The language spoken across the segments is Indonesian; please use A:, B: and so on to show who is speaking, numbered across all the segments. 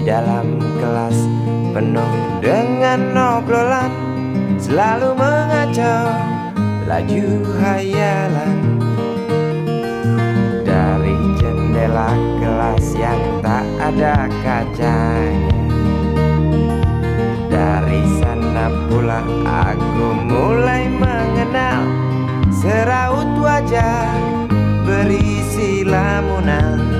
A: dalam kelas penuh dengan obrolan, selalu mengacau laju hayalan. Dari jendela kelas yang tak ada kacanya, dari sana pula aku mulai mengenal seraut wajah berisi lamunan.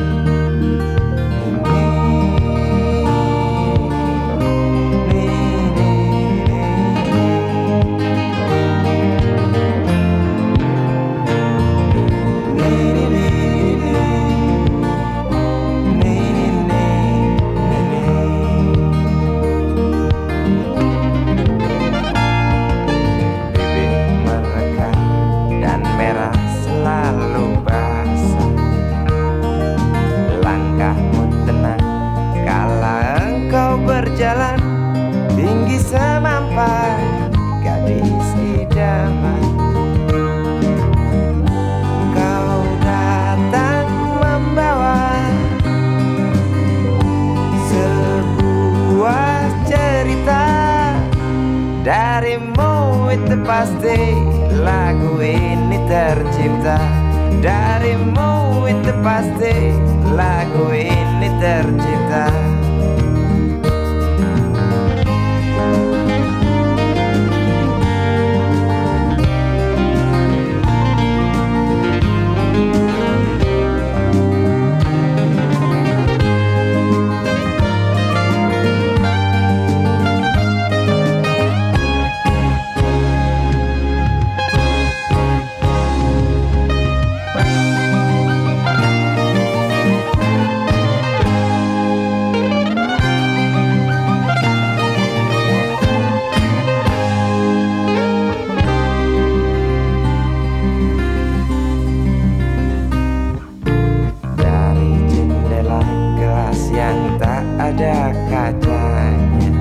A: Berjalan tinggi semampai gadis idaman, kau datang membawa sebuah cerita. Darimu itu pasti lagu ini tercipta. Darimu itu pasti lagu ini tercipta. Ada kacanya,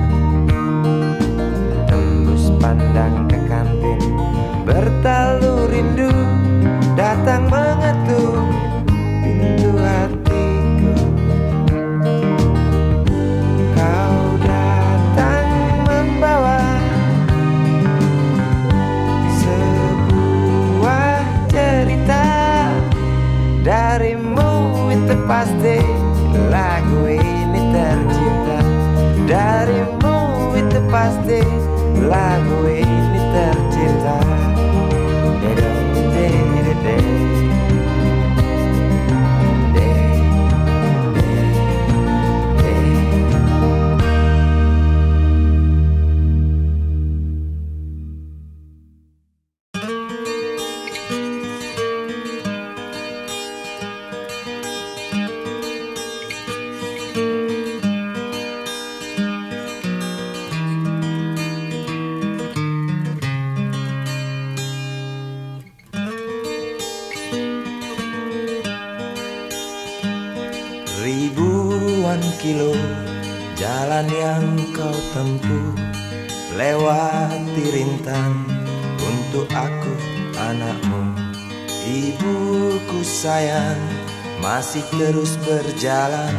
A: tembus pandang ke kantin, bertalu rindu datang mengetuk pintu hatiku. Kau datang membawa sebuah cerita. Darimu itu pasti lagu ini tercipta. Darimu itu pasti lagu ini tercipta. Ribuan kilo jalan yang kau tempuh, lewati rintang untuk aku anakmu. Ibuku sayang masih terus berjalan,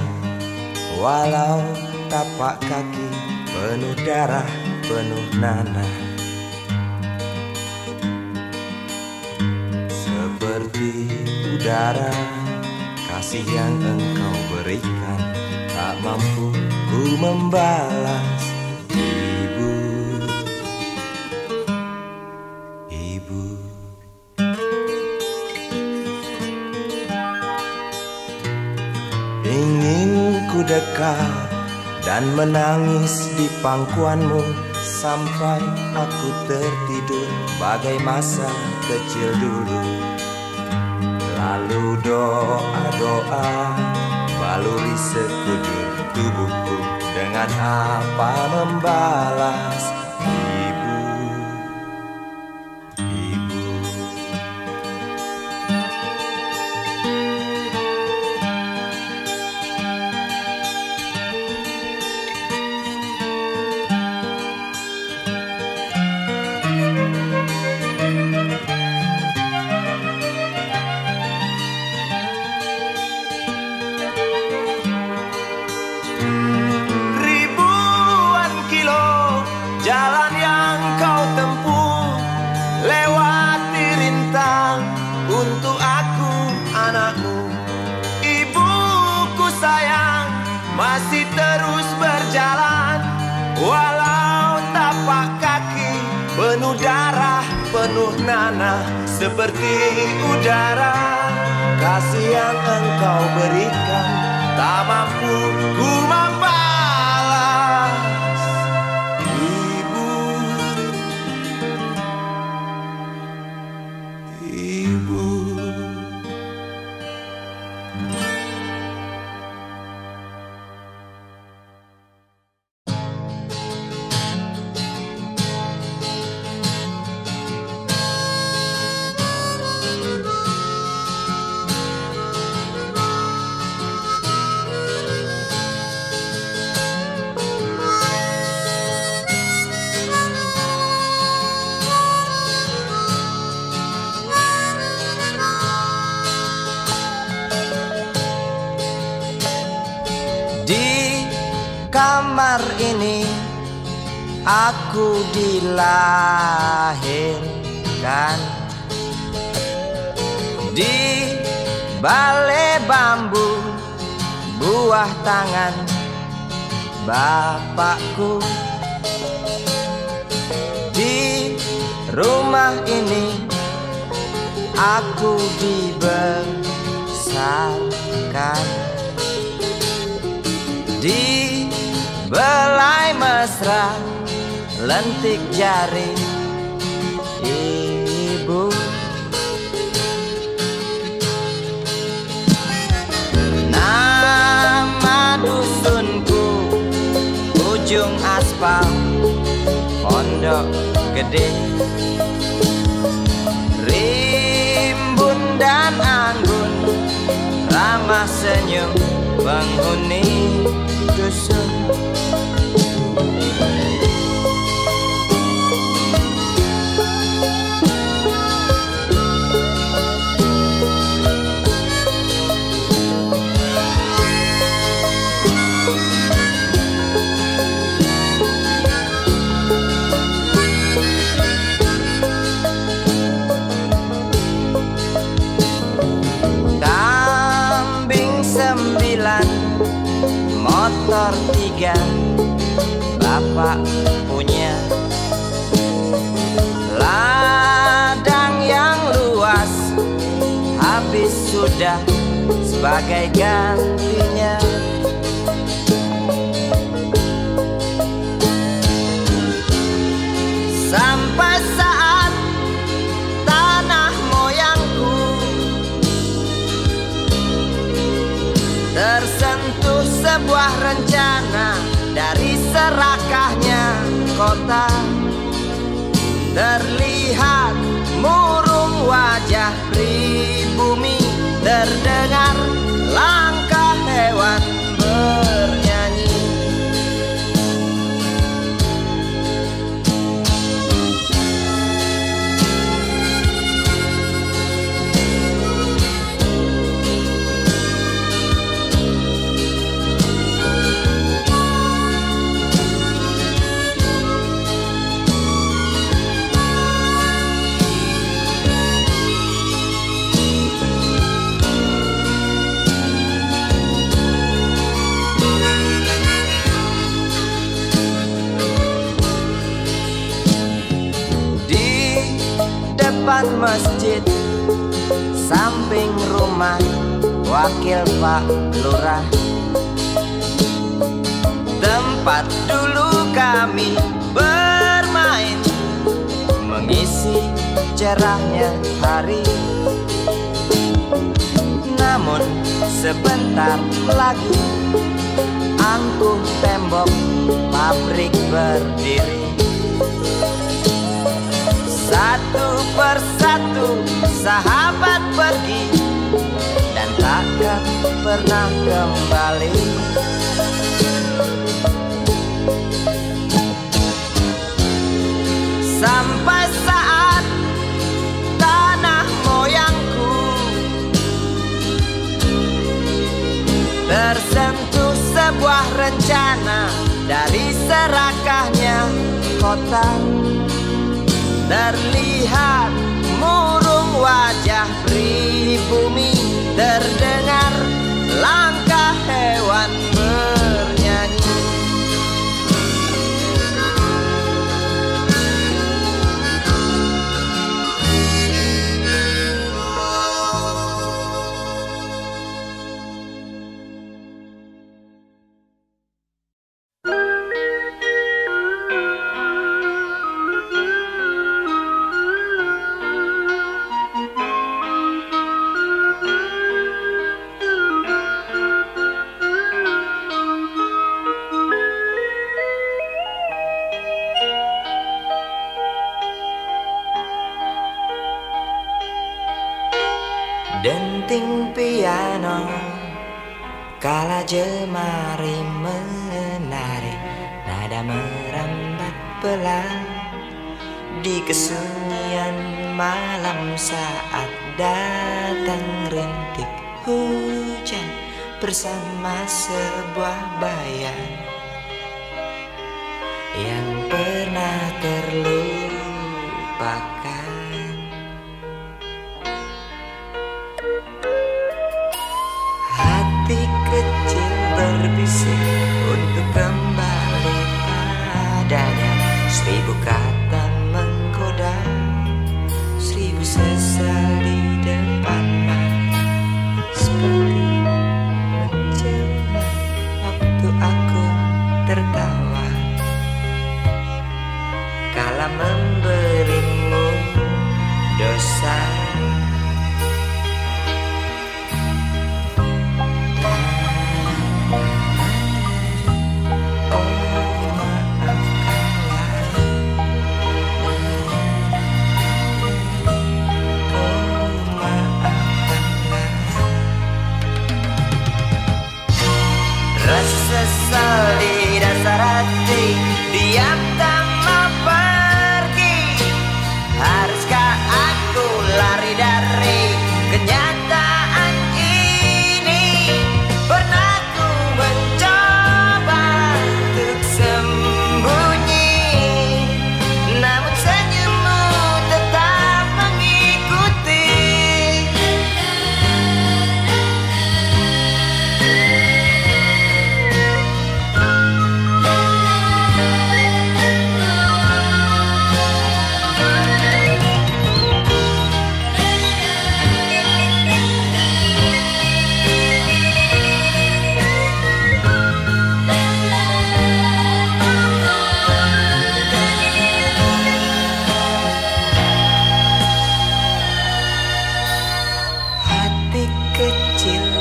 A: walau tapak kaki penuh darah, penuh nanah. Seperti udara, kasih yang engkau berikan tak mampu ku membalas. Ibu, ibu, ingin ku dekat dan menangis di pangkuanmu sampai aku tertidur bagai masa kecil dulu. Lalu doa-doa baluri sekujur tubuhku, dengan apa membalas. Ibu, ibu, terus berjalan, walau tapak kaki penuh darah, penuh nanah seperti udara. Kasih yang engkau berikan tak mampu ku membalas. Ibu, ibu. Di kamar ini aku dilahirkan, di balai bambu buah tangan bapakku. Di rumah ini aku dibesarkan, di belai mesra lentik jari ibu. Nama dusunku ujung aspal Pondok Gede. Rimbun dan anggun ramah senyum penghuni dusun. Kambing 9, motor 3 bapak punya. Ladang yang luas habis sudah sebagai gantinya. Sampai saat tanah moyangku tersentuh sebuah rencana. Dari serakahnya kota terlihat murung wajah pribumi, terdengar langkah hewan bernyanyi. Depan masjid samping rumah wakil Pak Lurah, tempat dulu kami bermain mengisi cerahnya hari. Namun sebentar lagi angkuh tembok pabrik berdiri. Satu persatu sahabat pergi dan takkan pernah kembali. Sampai saat tanah moyangku tersentuh sebuah rencana. Dari serakahnya kota terlihat murung wajah pribumi, terdengar langkah hewan bernyanyi. denting piano kala jemari menari, nada merambat pelan di kesunyian malam saat datang rintik hujan bersama sebuah bayang yang pernah terlupakan. Hati kecil berbisik untuk kembali padanya. 1000 kata menggoda, 1000 sesal di depan mata, seperti menjelma waktu aku tertawa kala memberimu dosa. Sesal di dasar hati, diam tak mau pergi. Haruskah aku lari dari kenyataan ini? Pernah ku mencoba untuk sembunyi, namun senyummu tetap mengikuti.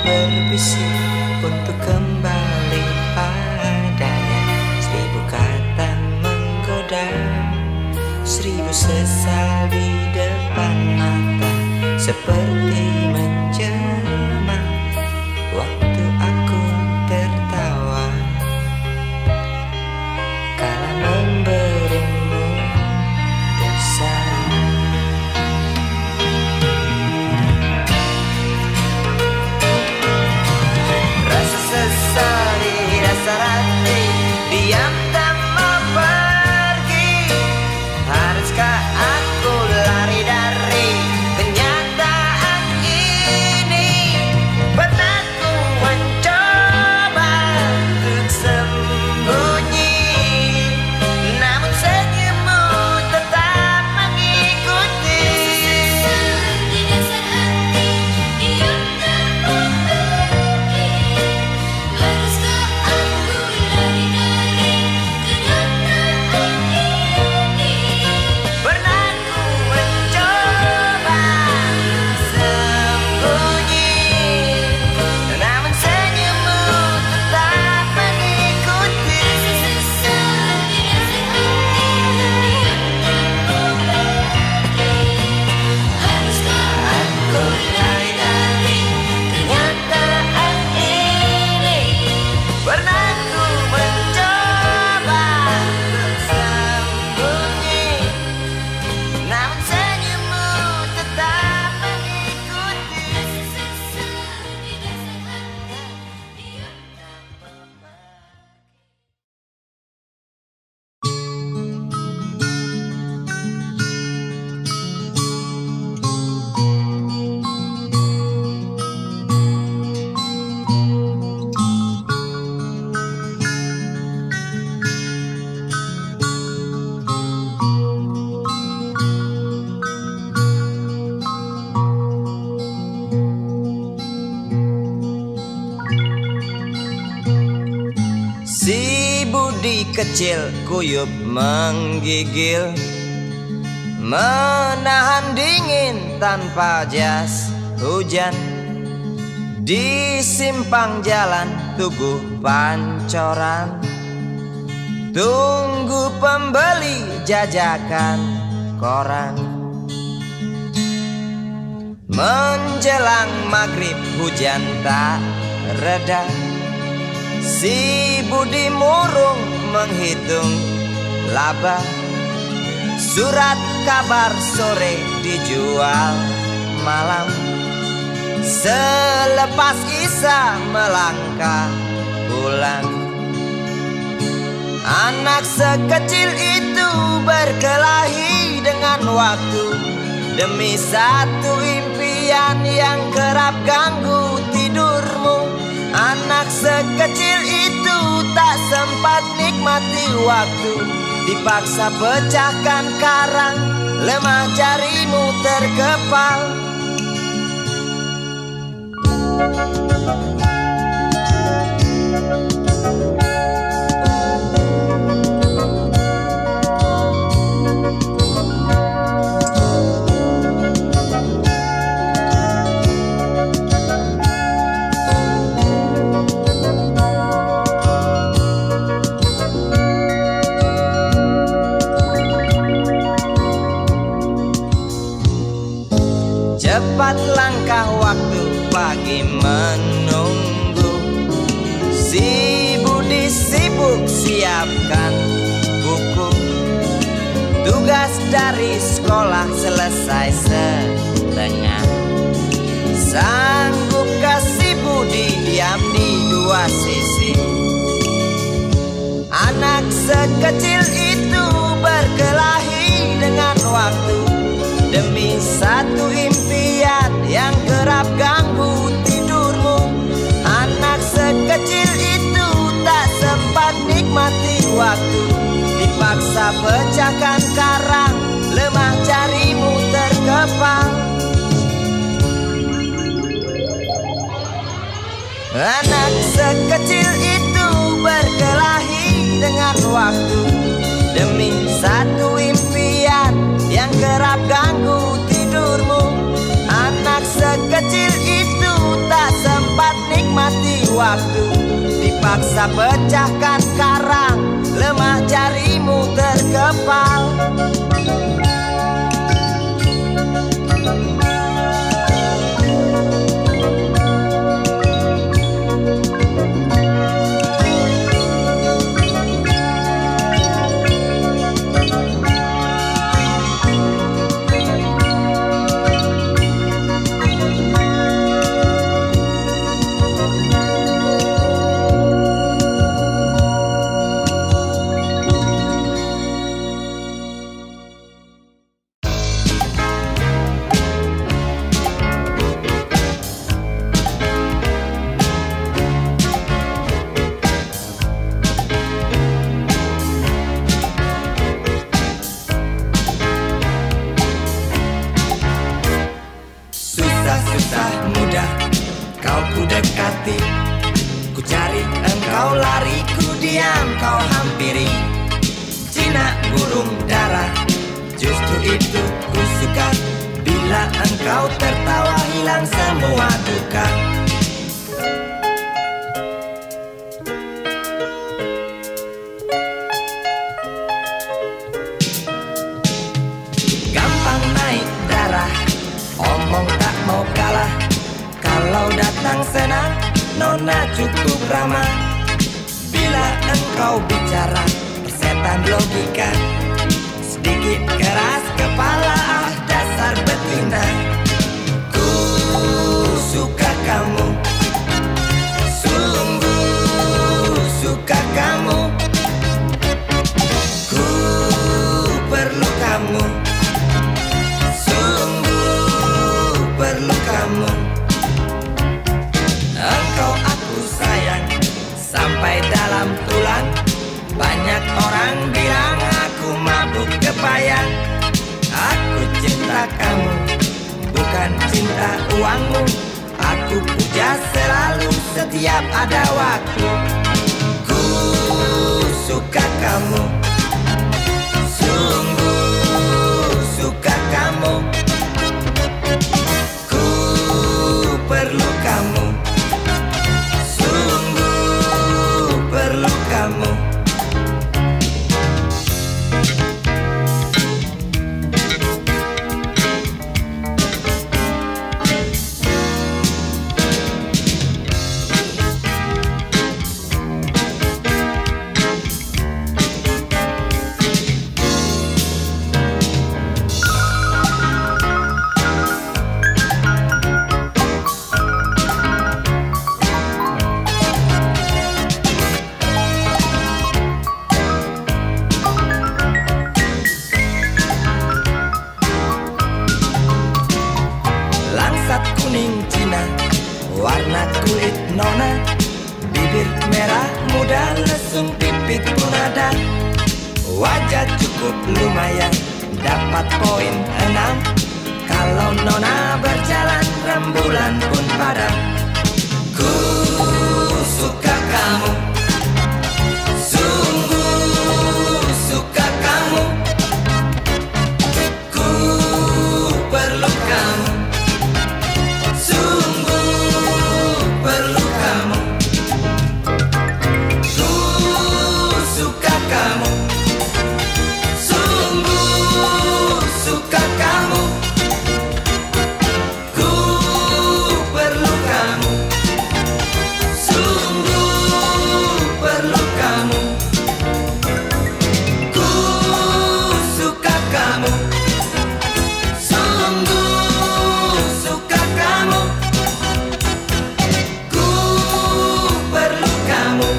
A: Berbisik untuk kembali padanya. 1000 kata menggoda, 1000 sesal di depan mata, seperti menjelma waktu aku tertawa kala memberimu dosa. Sesal di dasar hati, diam tak mau pergi. Haruskah aku lari dari kenyataan ini? Pernah ku mencoba untuk sembunyi, namun senyummu tetap mengikuti. Di dasar hati, diam tak mau pergi. Haruskah aku lari dari kenyataan ini? Pernah ku mencoba sembunyi, namun senyummu tetap mengikuti. Sesal di dasar hati, diam tak mau pergi. Haruskah aku lari dari kenyataan ini? Pernah ku mencoba untuk sembunyi, namun senyummu tetap mengikuti. Sesal di dasar hati, diam tak mau Si budi kecil kuyup menggigil, menahan dingin tanpa jas hujan. Di simpang jalan Tugu Pancoran, tunggu pembeli jajakan koran. Menjelang maghrib hujan tak reda, si Budi murung menghitung laba. Surat kabar sore dijual malam. Selepas Isa melangkah pulang, anak sekecil itu berkelahi dengan waktu demi satu impian yang kerap ganggu tidurmu. Anak sekecil itu tak sempat nikmati waktu, dipaksa pecahkan karang, lemah jarimu terkepal. Cepat langkah waktu, pagi menunggu. Si Budi sibuk siapkan buku. Tugas dari sekolah selesai setengah. Sanggupkah si Budi diam di dua sisi? Anak sekecil itu berkelahi dengan waktu demi satu impian yang kerap ganggu tidurmu. Anak sekecil itu tak sempat nikmati waktu, dipaksa pecahkan karang, lemah jarimu terkepal. Anak sekecil itu berkelahi dengan waktu demi satu impian yang kerap ganggu tidurmu. Anak sekecil itu tak sempat nikmati waktu, dipaksa pecahkan karang, lemah jarimu terkepal.
B: Susah mudah kau ku dekati, ku cari engkau lari, ku diam kau hampiri. Jinak burung dara, justru itu ku suka, bila engkau tertawa hilang semua duka. Gampang naik darah, omong tak mau kalah. Kalau datang senang, nona cukup ramah. Bila engkau bicara, persetan logika. Sedikit keras kepala, ah dasar betina. Ku suka kamu, sungguh suka kamu. Ku perlu kamu, perlu kamu. Engkau aku sayang sampai dalam tulang. Banyak orang bilang aku mabuk kepayang. Aku cinta kamu, bukan cinta uangmu. Aku puja selalu setiap ada waktu. Ku suka kamu, sungguh suka kamu. Perlu kamu, sungguh perlu kamu. nada. Wajah cukup lumayan, dapat poin 6. Kalau nona berjalan, rembulan pun padam. Ku suka kamu, sungguh suka kamu. Ku perlu kamu, sungguh perlu kamu. Ku suka kamu, sungguh suka kamu. Ku perlu kamu, sungguh perlu kamu. Ku suka kamu, sungguh suka kamu. Ku perlu kamu,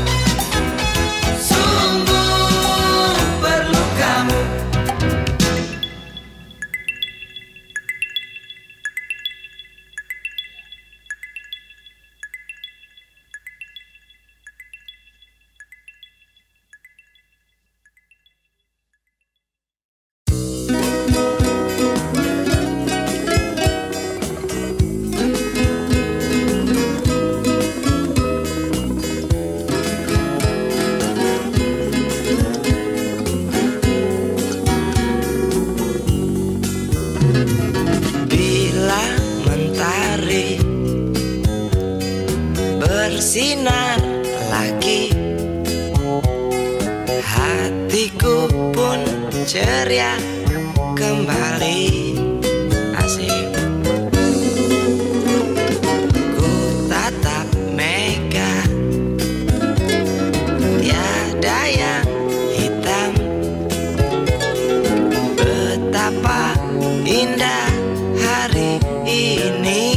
B: sungguh perlu kamu. Bila mentari bersinar lagi, hatiku pun ceria kembali. Asik. Ku tatap mega, tiada yang hitam. Betapa indah hari ini.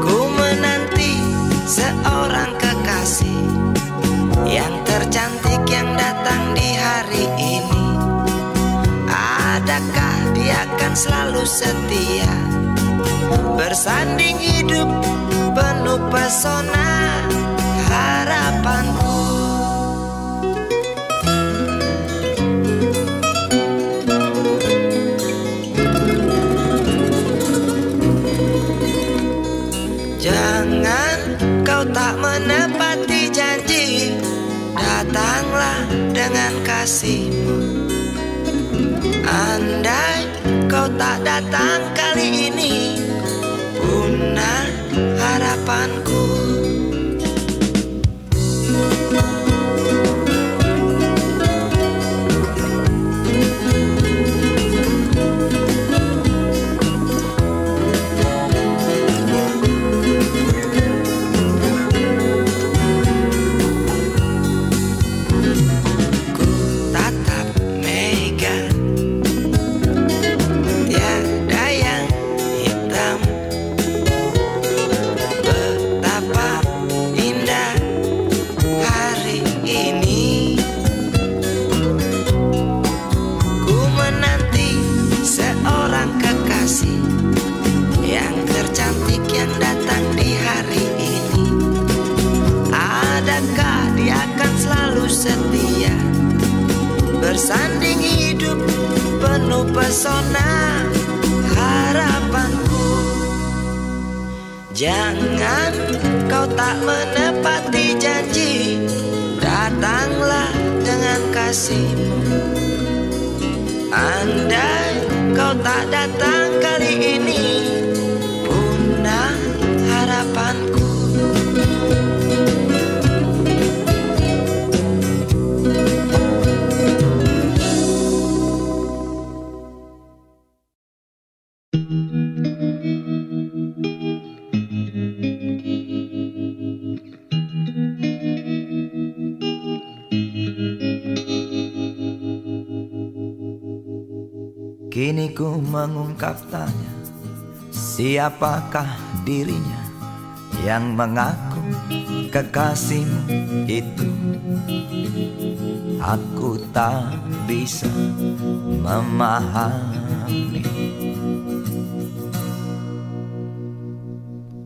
B: Ku menanti seorang kekasih yang tercantik yang datang di hari ini. Adakah dia akan selalu setia, bersanding hidup penuh pesona harapanku. Jangan kau tak menepati janji, datanglah dengan kasihmu. Andai kau tak datang kali ini, punah harapanku. Yang tercantik yang datang di hari ini. Adakah dia akan selalu setia, bersanding hidup penuh pesona harapanku. Jangan kau tak menepati janji, datanglah dengan kasihmu. Andai kau tak datang kali ini, punah harapanku.
A: Kini ku mengungkap tanya, siapakah dirinya yang mengaku kekasihmu itu? Aku tak bisa memahami.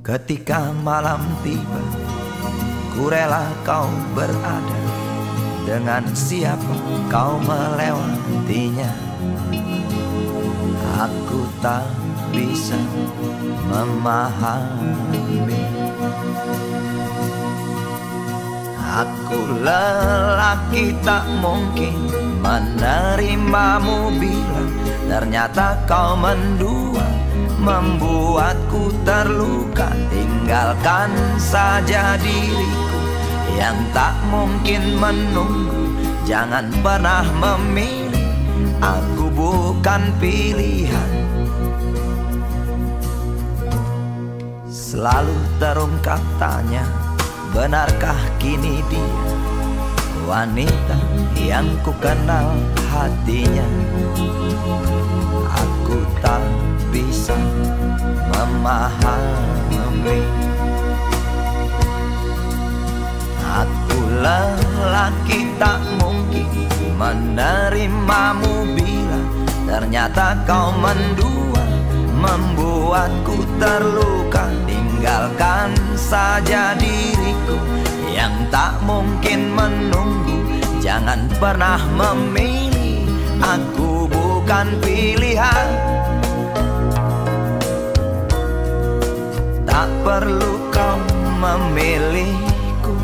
A: Ketika malam tiba, ku rela kau berada, dengan siapa kau melewatinya. Aku tak bisa memahami. Aku lelaki tak mungkin menerimamu bila ternyata kau mendua, membuatku terluka. Tinggalkan saja diriku yang tak mungkin menunggu. Jangan pernah memilih, aku bukan pilihan. Selalu terungkap tanya, benarkah kini dia wanita yang ku kenal hatinya? Aku tak bisa memahami. Aku lelaki tak mungkin menerimamu bila ternyata kau mendua, membuatku terluka. Tinggalkan saja diriku yang tak mungkin menunggu. Jangan pernah memilih, aku bukan pilihan. Tak perlu kau memilihku,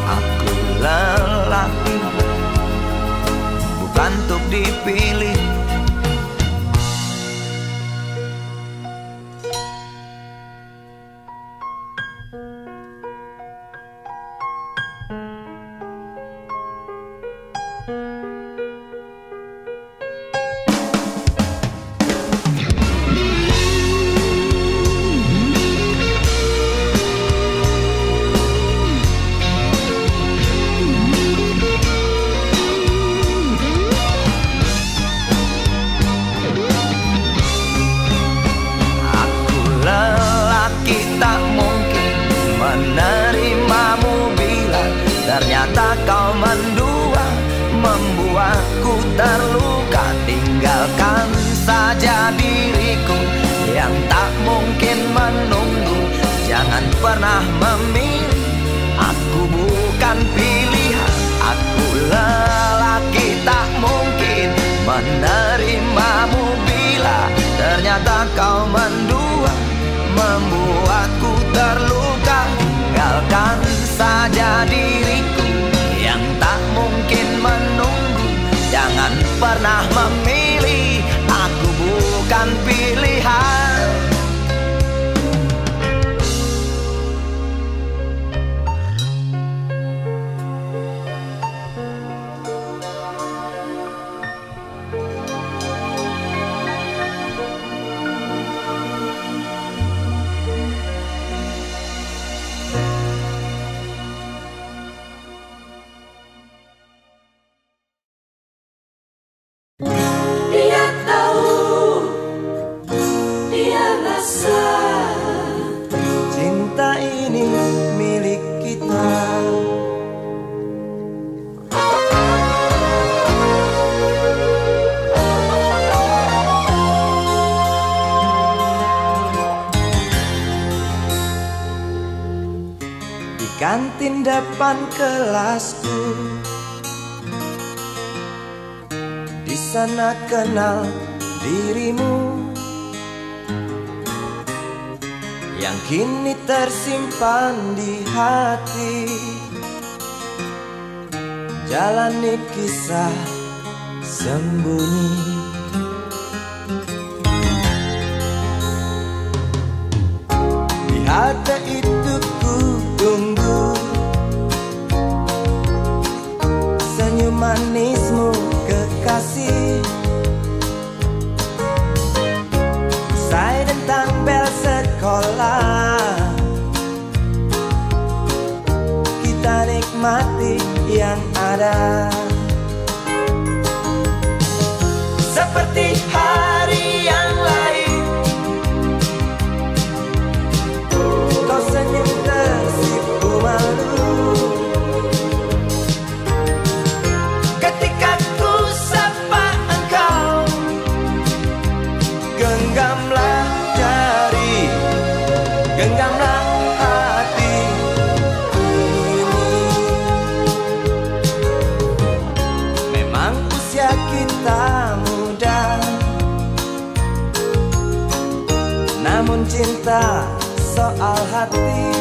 A: aku lelaki bukan untuk dipilih. Ternyata kau mendua, membuatku terluka. Tinggalkan saja diriku yang tak mungkin menunggu. Jangan pernah memilih, aku bukan pilihan. Aku lelaki tak mungkin menerimamu bila ternyata kau mendua, membuatku terluka. Tinggalkan saja diriku yang tak mungkin menunggu. Jangan pernah memilih, aku bukan pilihan.
C: Dia tahu, dia rasa
A: cinta ini milik kita. Di kantin depan kelasku, di sana kenal dirimu yang kini tersimpan di hati. Jalani kisah sembunyi, di hati itu ku tunggu senyum manismu kekasih. Usai tentang bel sekolah, kita nikmati yang ada. Seperti hari yang lain, kau senyum tersipu malu. Ketika ku sapa engkau, genggamlah hati. hati.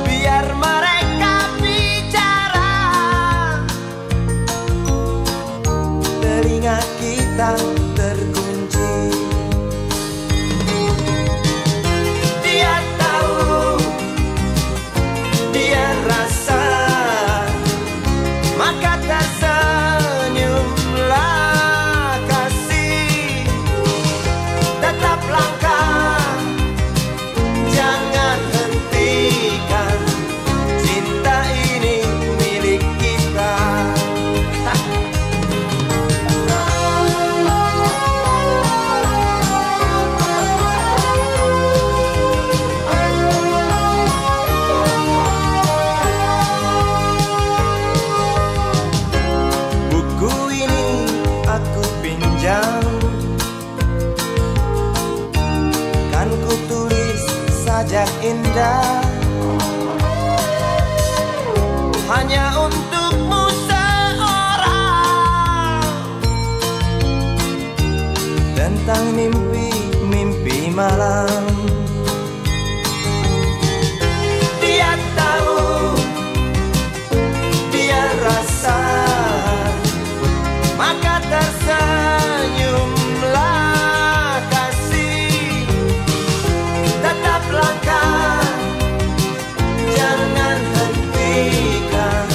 A: Biar mereka bicara, telinga kita terkunci. Dia tahu, dia rasa, maka tersenyumlah kasih. Tetap langkah, jangan hentikan, cinta ini milik kita. Buku ini aku pinjam, kan ku tulis sajak indah, hanya untukmu seorang, tentang mimpi-mimpi malam. Dia tahu, dia rasa, maka tersenyumlah kasih. Tetap langkah, jangan hentikan,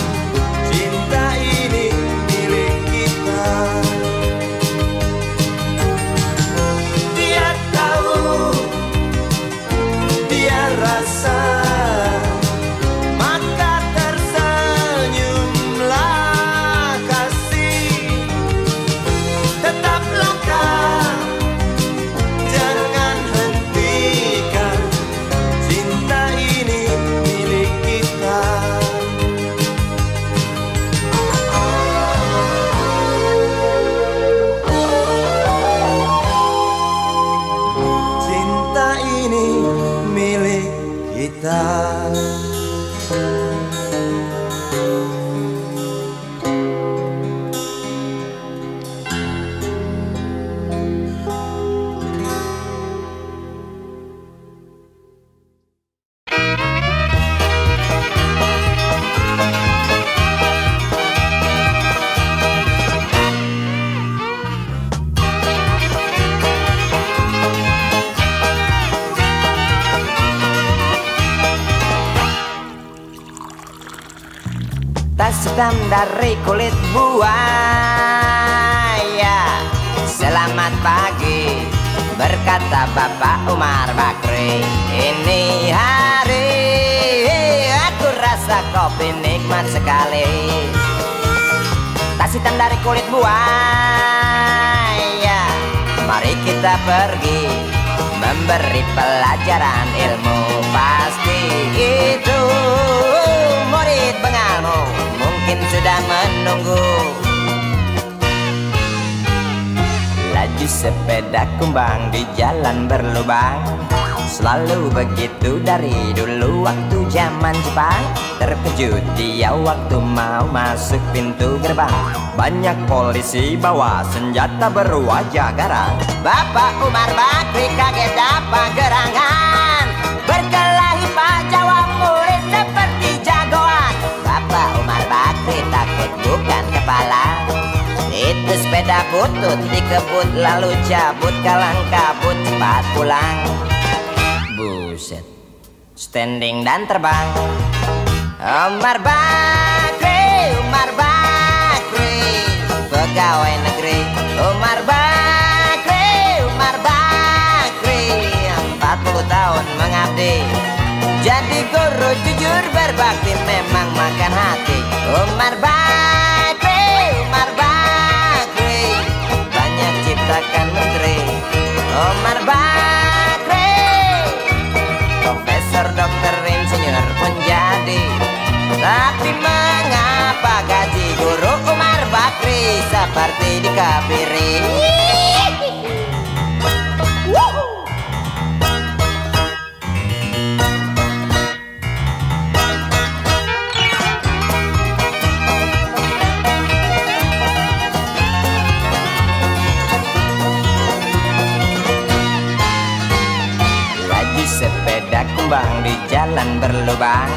A: cinta ini milik kita. Dia tahu, dia rasa, maka tersenyumlah kasih. Tetap langkah, jangan hentikan, cinta ini milik kita. Cinta ini milik kita. Tas hitam dari kulit buaya. Selamat pagi, berkata Bapak Umar Bakri. Ini hari aku rasa kopi nikmat sekali. Tas hitam dari kulit buaya, mari kita pergi memberi pelajaran ilmu. Pasti itu murid pengamu mungkin sudah menunggu. Laju sepeda kumbang di jalan berlubang, selalu begitu dari dulu waktu zaman Jepang. Terkejut dia waktu mau masuk pintu gerbang, banyak polisi bawa senjata berwajah garang. Bapak Umar Bakri kaget apa gerangan, berkelahi Pak jawab murid seperti jagoan. Bapak Umar Bakri takut bukan kepala, itu sepeda butut dikebut lalu cabut kalang kabut cepat pulang. Buset, standing dan terbang. Umar Bakri, Umar Bakri, pegawai negeri. Umar Bakri, Umar Bakri, 40 tahun mengabdi, jadi guru jujur berbakti memang makan hati. Umar Bakri, Umar Bakri, banyak ciptakan menteri. Umar Bakri, profesor, dokter, insinyur pun jadi. Tapi mengapa gaji guru Umar Bakri seperti dikebiri? jalan berlubang.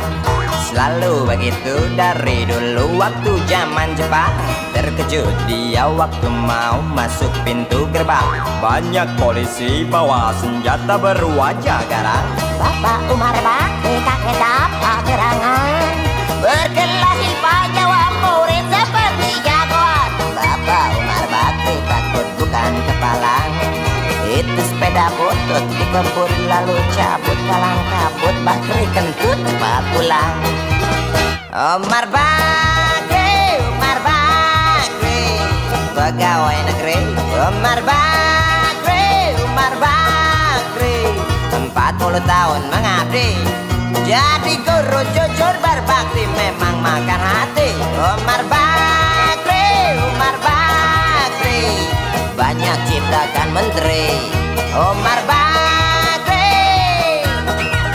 A: Selalu begitu dari dulu waktu zaman Jepang. Terkejut dia waktu mau masuk pintu gerbang. Banyak polisi bawa senjata berwajah garang.
D: Bapak Umar Bakri kakek dapat gerangan, berkelahi jawab murid seperti jagoan.
A: Bapak Umar Bakri takut bukan kepalang. Itu sepeda butut dikebut lalu cabut kalang kabut. Bakri kentut cepat pulang. Umar Bakri, pegawai negeri. Umar Bakri, 40 tahun mengabdi. Jadi guru jujur berbakti memang makan hati. Umar Bakri, banyak ciptakan menteri. Umar Bakri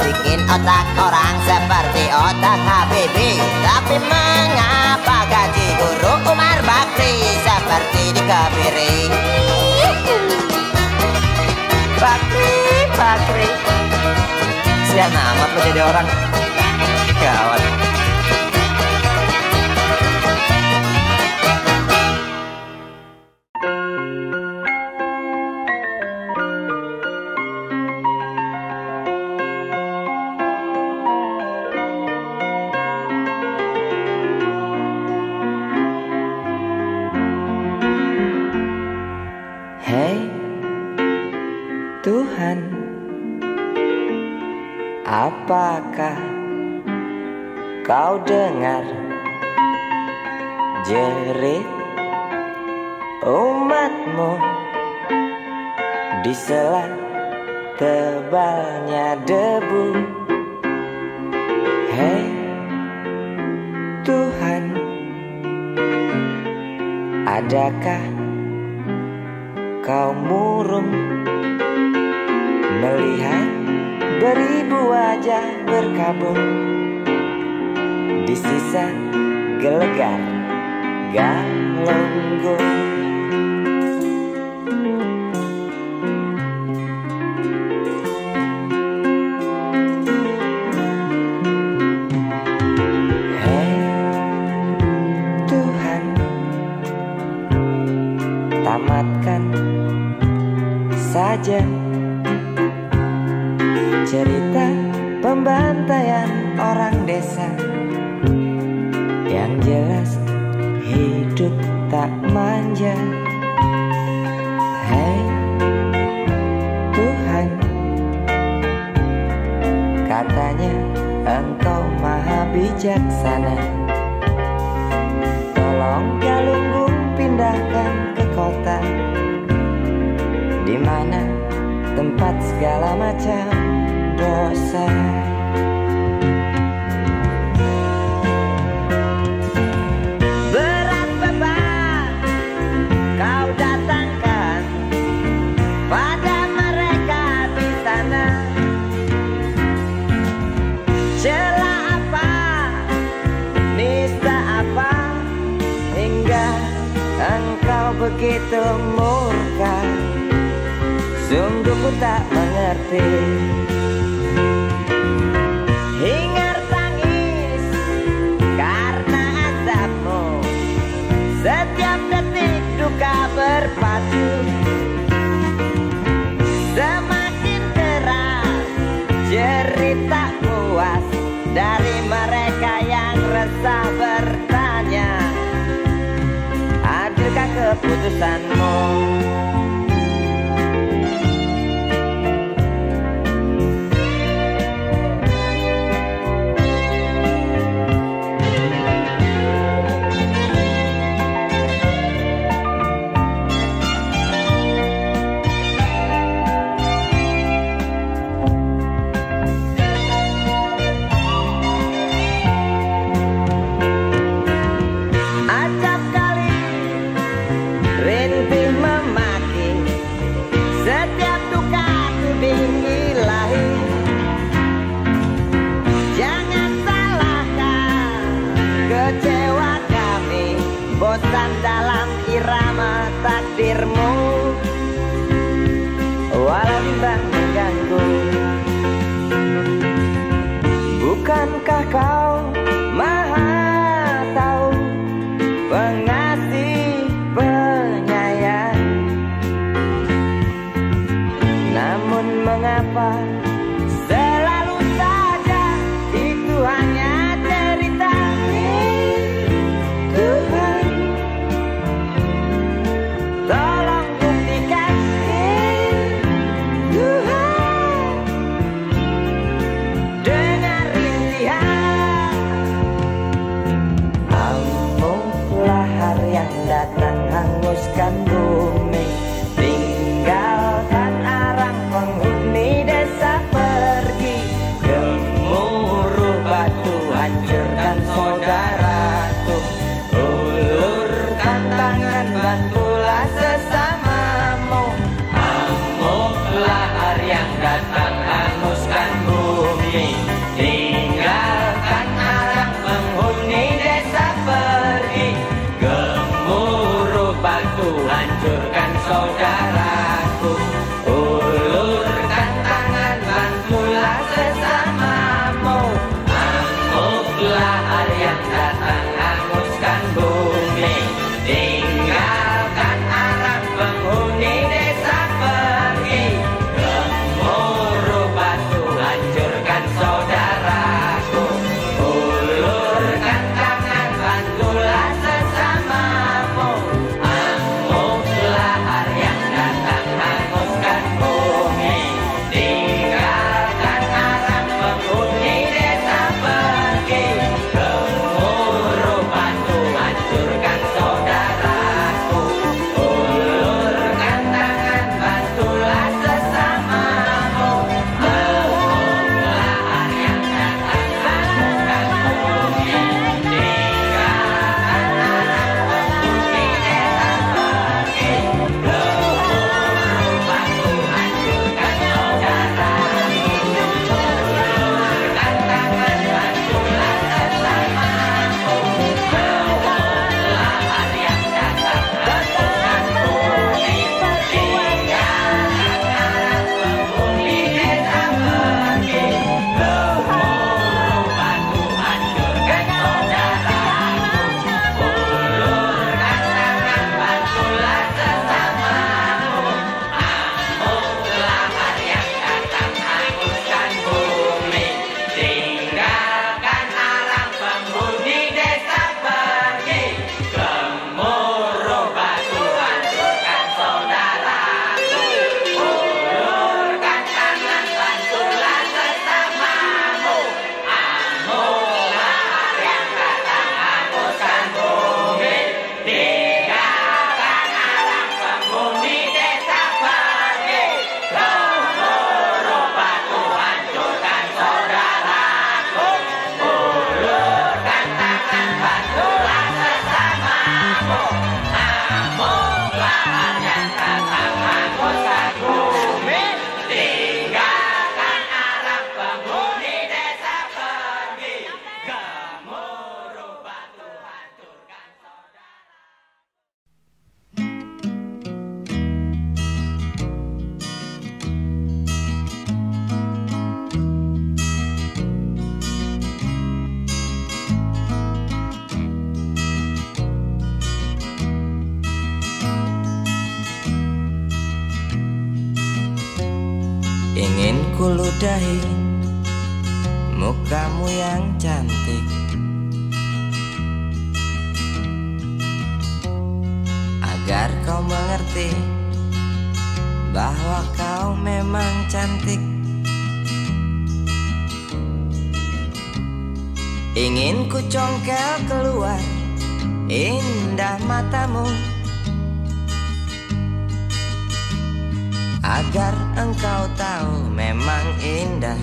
A: bikin otak orang seperti otak Habibie. Tapi mengapa gaji guru Umar Bakri seperti dikebiri? Bakri sian amat lo jadi orang gawat. Hei Tuhan, apakah kau dengar jerit umatmu di sela tebalnya debu? Hei Tuhan, adakah kau murung melihat beribu wajah berkabung di sisa gelegar Galunggung? Hei Tuhan, tamatkan saja cerita pembantaian orang desa. Yang jelas hidup tak manja. Hei Tuhan, katanya Engkau maha bijaksana. Tolong Galunggung pindahkan ke kota, di mana tempat segala macam dosa. Berat beban kau datangkan pada mereka di sana. Celah apa, nista apa, hingga engkau begitu murka. Sungguh ku tak mengerti. Hingar tangis karena azabmu, setiap detik duka berpacu. Semakin keras cerita puas dari mereka yang resah bertanya, adilkah keputusanmu? Bosan dalam irama takdirmu, walau bimbang mengganggu. Bukankah kau maha tahu, pengasih penyayang? Namun mengapa selalu saja itu hanya cerita? Tuhan, tolong buktikan. Tuhan, dengar rintihan. Amuklah hari yang datang hanguskan bumi, tinggalkan arang penghuni desa pergi. Gemuruh batu hancurkan saudaraku, ulurkan tangan bantulah sesamamu. Amuklah hari yang datang hanguskan bumi, tinggalkan arang penghuni desa pergi. Gemuruh batu hancurkan saudaraku, ulurkan tangan bantulah sesamamu. Amuklah hari yang datang hanguskan bumi, tinggalkan arang penghuni desa pergi. Gemuruh batu hancurkan saudaraku, ulurkan tangan bantulah sesamamu. Amuklah hari yang datang hanguskan bumi, tinggalkan arang penghuni desa pergi. Gemuruh batu hancurkan saudaraku, ulurkan tangan bantulah sesamamu. Amuklah hari yang datang hanguskan bumi, tinggalkan arang penghuni desa pergi. Gemuruh batu hancurkan saudaraku, ulurkan tangan bantulah sesamamu. Amuklah hari yang datang hanguskan bumi, tinggalkan arang penghuni desa pergi. Gemuruh batu hancurkan saudaraku, ulurkan tangan bantulah sesamamu. Amuklah hari yang datang hanguskan bumi, tinggalkan arang penghuni desa pergi. Gemuruh batu hancurkan saudaraku, ulurkan tangan bantulah sesamamu. Amuklah hari yang datang hanguskan bumi, tinggalkan arang penghuni desa pergi. Gemuruh batu hancurkan saudaraku, ulurkan tangan bantulah sesamamu. Amuklah hari yang datang hanguskan bumi, tinggalkan arang penghuni desa pergi. Gemuruh batu hancurkan ingin kuludahi mukamu yang cantik, agar kau mengerti bahwa kau memang cantik. Ingin ku congkel keluar indah matamu, agar engkau tahu memang indah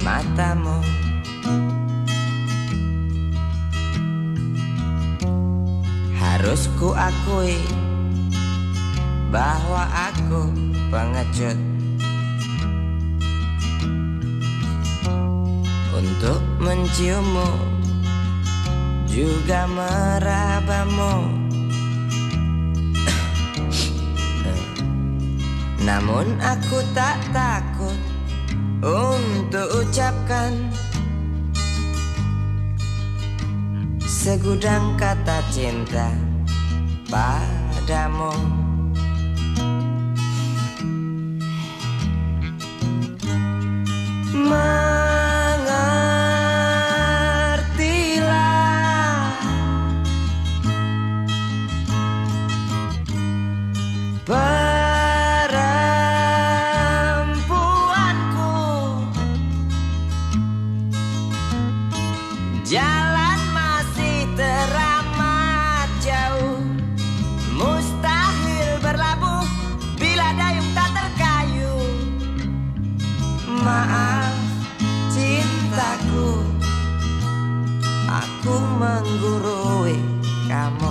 A: matamu. Harus ku akui bahwa aku pengecut untuk menciummu juga merabamu. Namun aku tak takut untuk ucapkan segudang kata cinta padamu. Mengertilah perempuanku, jalan masih teramat jauh, mustahil berlabuh bila dayung tak terkayuh. Maaf cintaku, aku menggurui kamu.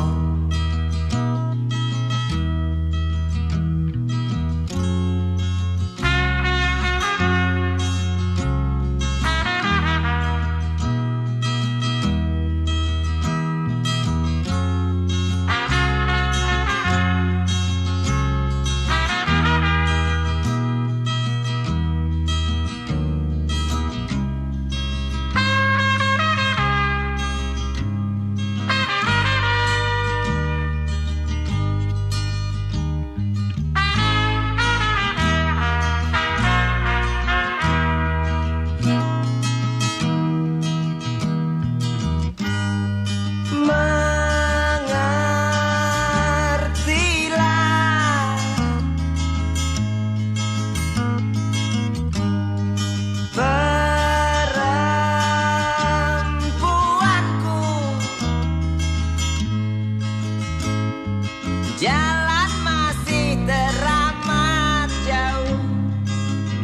A: Jalan masih teramat jauh,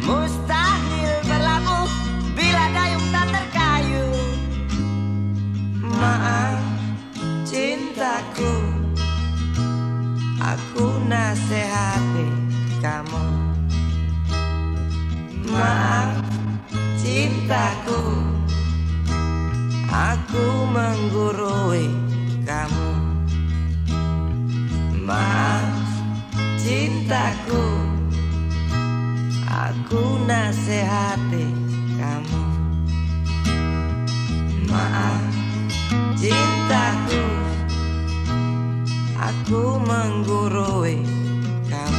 A: mustahil berlabuh bila dayung tak terkayuh. Maaf cintaku, aku nasihati kamu. Maaf cintaku, aku menggurui kamu. Maaf cintaku, aku nasihati kamu. Maaf cintaku, aku menggurui kamu.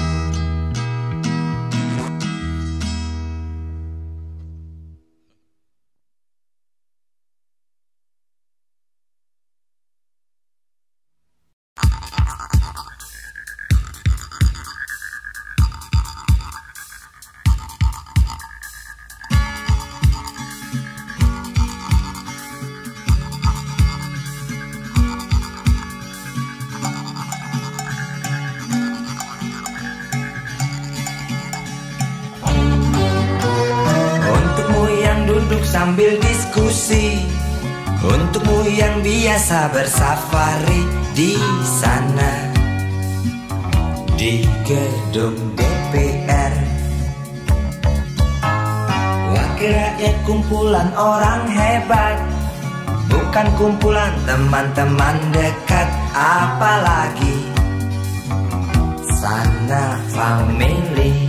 A: Duduk sambil diskusi, untukmu yang biasa bersafari di sana, di gedung DPR. Wakil rakyat kumpulan orang hebat, bukan kumpulan teman-teman dekat, apalagi sana family.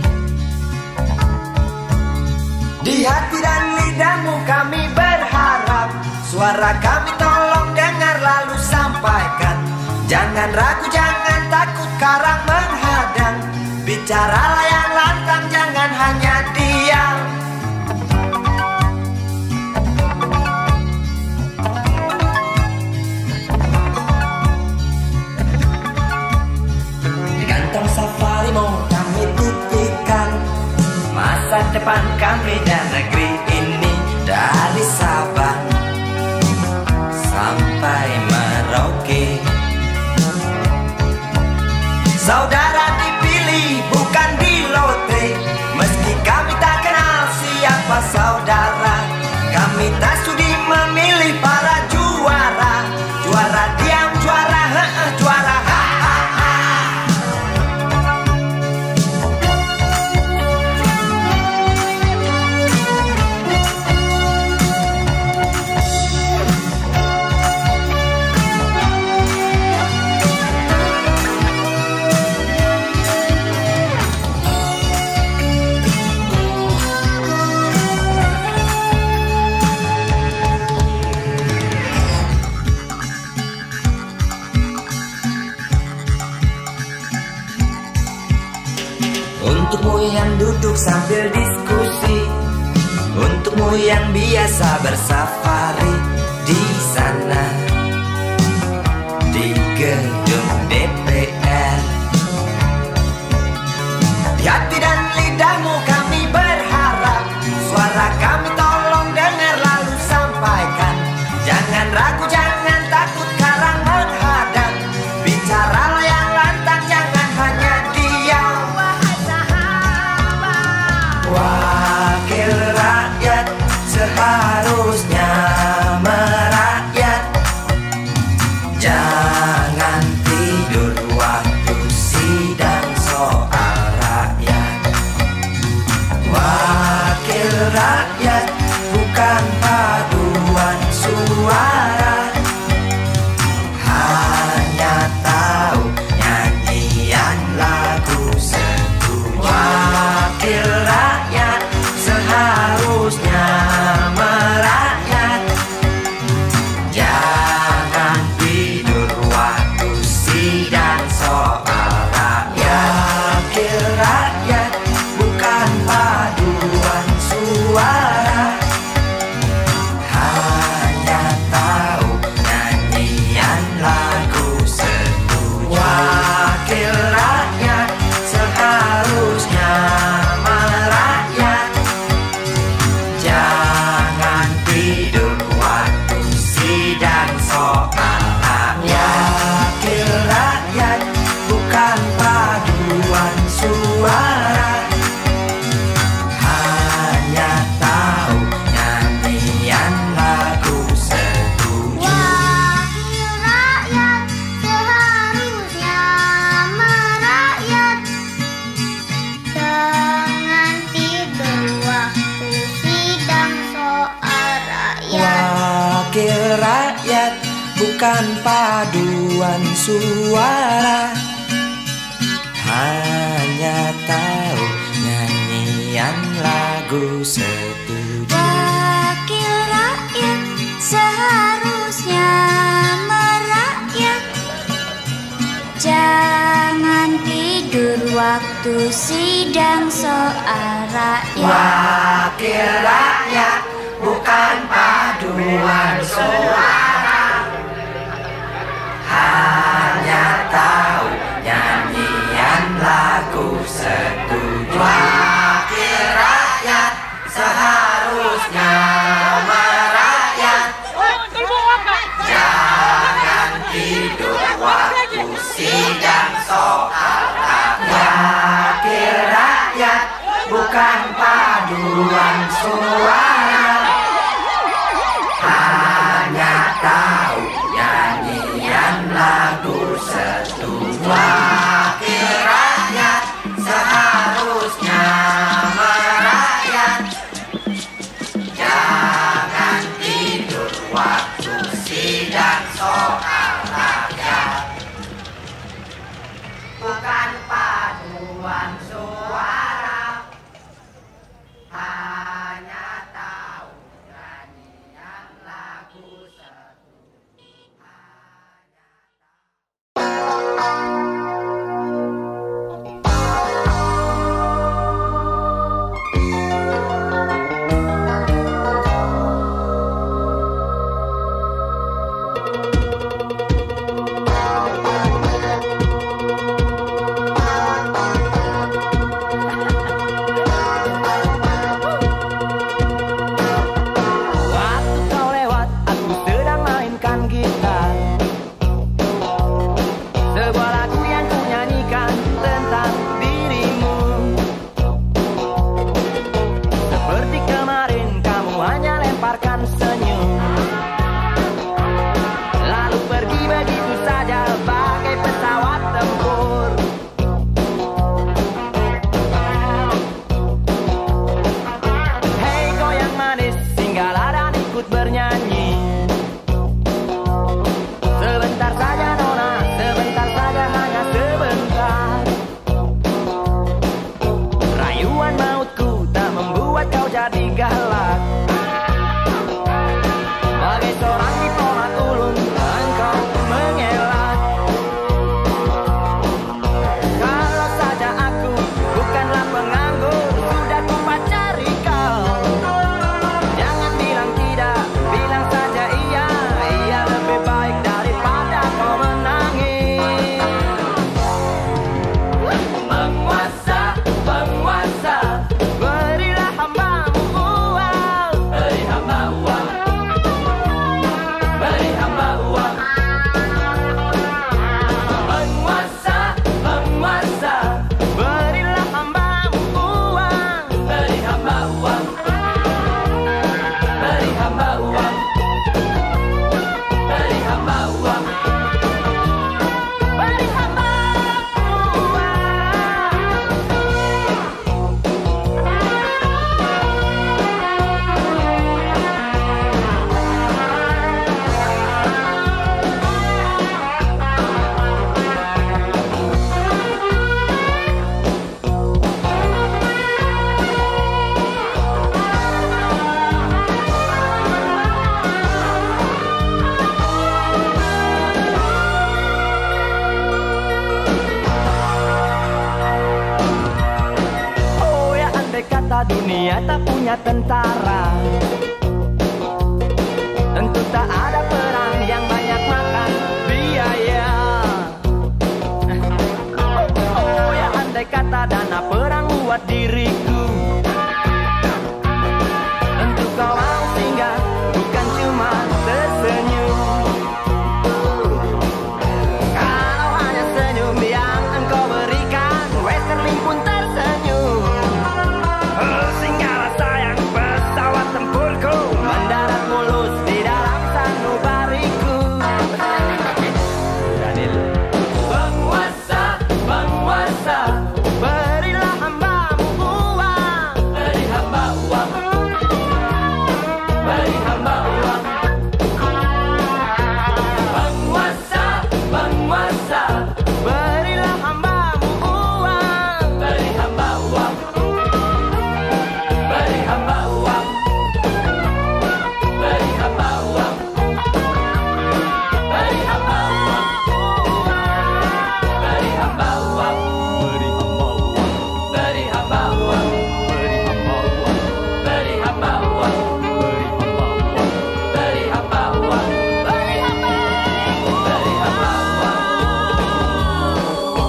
A: Di hati dan lidahmu kami berharap, suara kami tolong dengar lalu sampaikan. Jangan ragu, jangan takut karang menghadang, bicaralah yang lantang, jangan hanya diam. Di kantong safarimu kami titipkan masa depan kami dan negeri ini, dari Sabang sampai Merauke. Saudara dipilih bukan di
B: Untukmu yang duduk sambil diskusi, untukmu yang biasa bersafari di sana, di gedung DPR. Di hati dan lidahmu kami berharap, suara kami tolong dengar lalu sampaikan. Jangan ragu, jangan takut karang menghadap, bicaralah yang lantang, jangan hanya diam. Wahai sahabat, wakil rakyat seharusnya merakyat. Jangan tidur waktu sidang soal rakyat. Wakil rakyat bukan paduan suara, hanya tahu nyanyian lagu setuju. Wakil rakyat seharusnya merakyat. Jangan tidur waktu sidang soal rakyat. Wakil rakyat bukan paduan suara, hanya tahu nyanyian lagu setuju. Wakil rakyat seharusnya merakyat. Jangan tidur waktu sidang soal rakyat. Wakil rakyat bukan paduan suara, hanya tahu nyanyian lagu setuju.
D: Wakil rakyat seharusnya merakyat. Jangan tidur waktu sidang soal rakyat.
B: Wakil rakyat bukan paduan suara, hanya tahu nyanyian lagu setuju.
D: Wakil rakyat seharusnya merakyat. Jangan tidur waktu sidang soal rakyat.
B: Wakil rakyat bukan paduan suara, hanya tahu nyanyian lagu setuju. Wakil rakyat seharusnya merakyat. Jangan tidur waktu sidang soal rakyat. Wakil rakyat bukan paduan suara, hanya tahu nyanyian lagu setuju. Wakil rakyat seharusnya merakyat. Jangan tidur waktu sidang soal rakyat. Bukan paduan suara, hanya tahu nyanyian lagu setuju.
A: hanya tentara. Tentu tak ada perang yang banyak makan biaya. Oh ya, andai kata dana perang buat diriku, tentu kau mau singgah, bukan cuma tersenyum. Kalau hanya senyum yang engkau berikan, Westerling pun tersenyum. Singgahlah sayang, pesawat tempurku mendarat mulus di dalam sanubariku. Penguasa, penguasa, berilah hambamu uang. Beri hamba uang. Beri hamba uang. Penguasa, penguasa, berilah hambamu uang. Beri hamba uang. Beri hamba uang. Beri hamba uang. Beri hamba uang. Beri hamba uang. Beri hamba uang. Beri hamba uang. Beri hamba uang. Beri hamba uang. Beri hamba uang.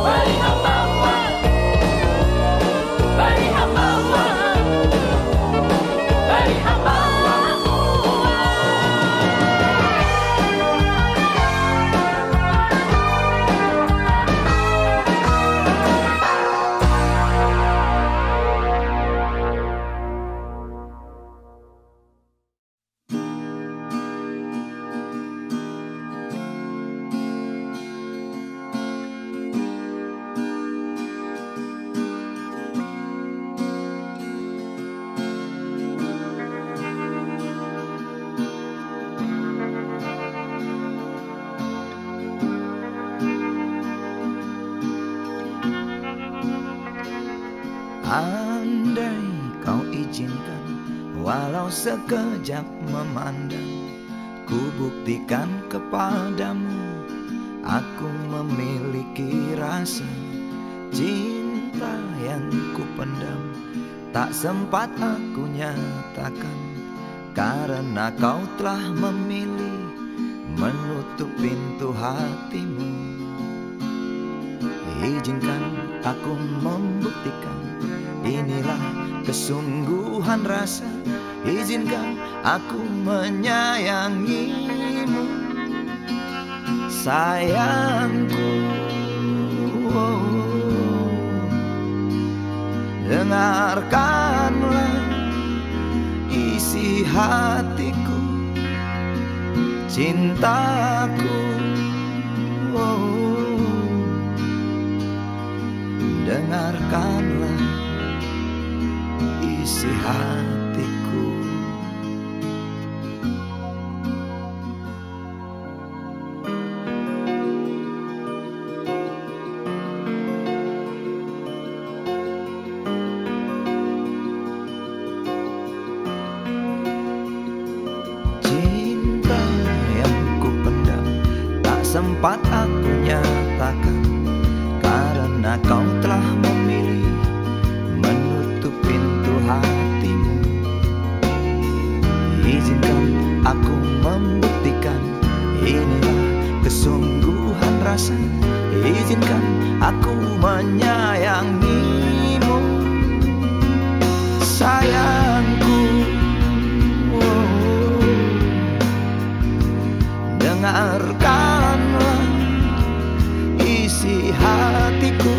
A: Beri hamba uang. Beri hamba uang. Beri hamba uang.
B: Andai kau izinkan, walau sekejap memandang, ku buktikan kepadamu, aku memiliki rasa cinta yang ku pendam. Tak sempat aku nyatakan, karena kau telah memilih menutup pintu hatimu. Izinkan aku membuktikan, inilah kesungguhan rasa. Izinkan aku menyayangimu, sayangku. Dengarkanlah isi hatiku, cintaku. Dengarkanlah isi hatiku. Cinta yang ku pendam, tak sempat aku nyatakan, karena kau telah memilih menutup pintu hatimu. Izinkan aku membuktikan, inilah kesungguhan rasa. Izinkan aku menyayangimu, sayangku. Dengarkanlah isi hatiku,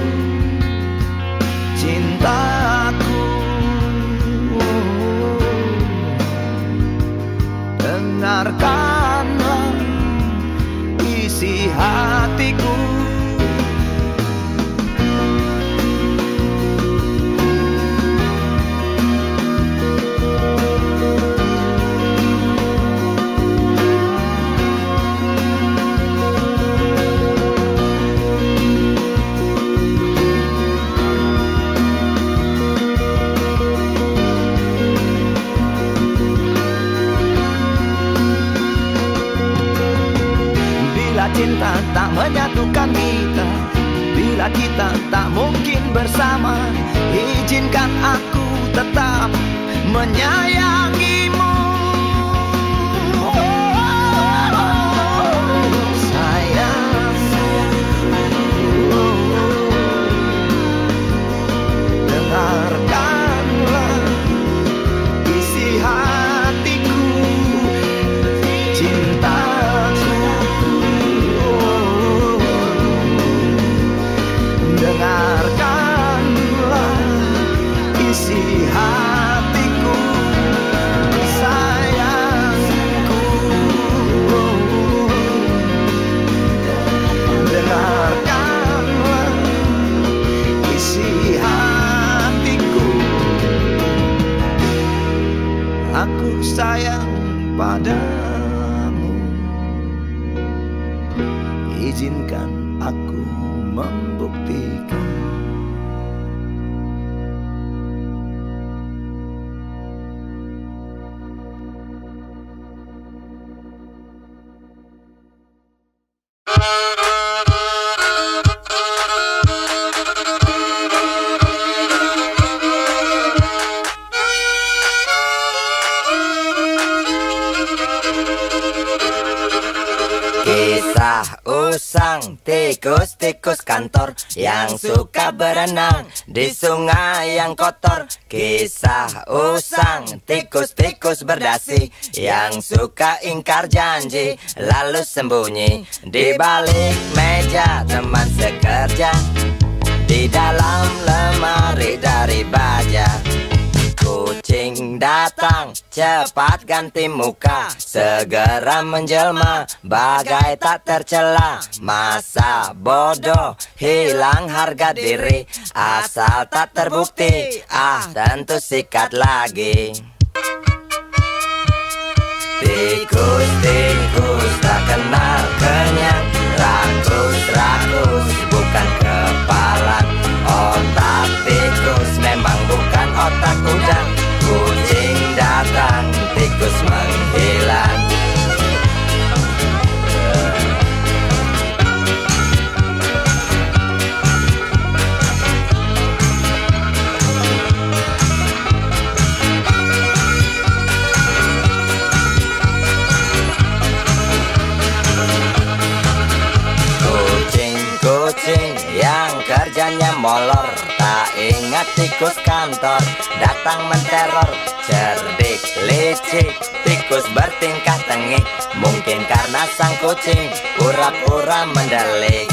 B: cintaku. Dengarkanlah isi hatiku. Cinta tak menyatukan kita, bila kita tak mungkin bersama. Izinkan aku tetap menyayangimu. Sayangku, dengarkanlah isi hatiku, cintaku. Dengarkanlah isi hatiku, sayangku. Dengarkanlah isi hatiku. Aku sayang padamu, izinkan aku membuktikan.
A: Kisah usang tikus-tikus kantor yang suka berenang di sungai yang kotor. Kisah usang tikus-tikus berdasi yang suka ingkar janji lalu sembunyi di balik meja teman sekerja, di dalam lemari dari baja. Kucing datang, cepat ganti muka, segera menjelma, bagai tak tercela. Masa bodoh, hilang harga diri, asal tak terbukti, tentu sikat lagi. Tikus-tikus tak kenal kenyang, rakus-rakus bukan kepalan. Otak tikus memang bukan otak udang. Kucing datang, tikus menghilang. Kucing yang kerjanya molor, tak ingat tikus kantor datang menteror. Cerdik licik, tikus bertingkah tengik, mungkin karena sang kucing pura-pura mendelik.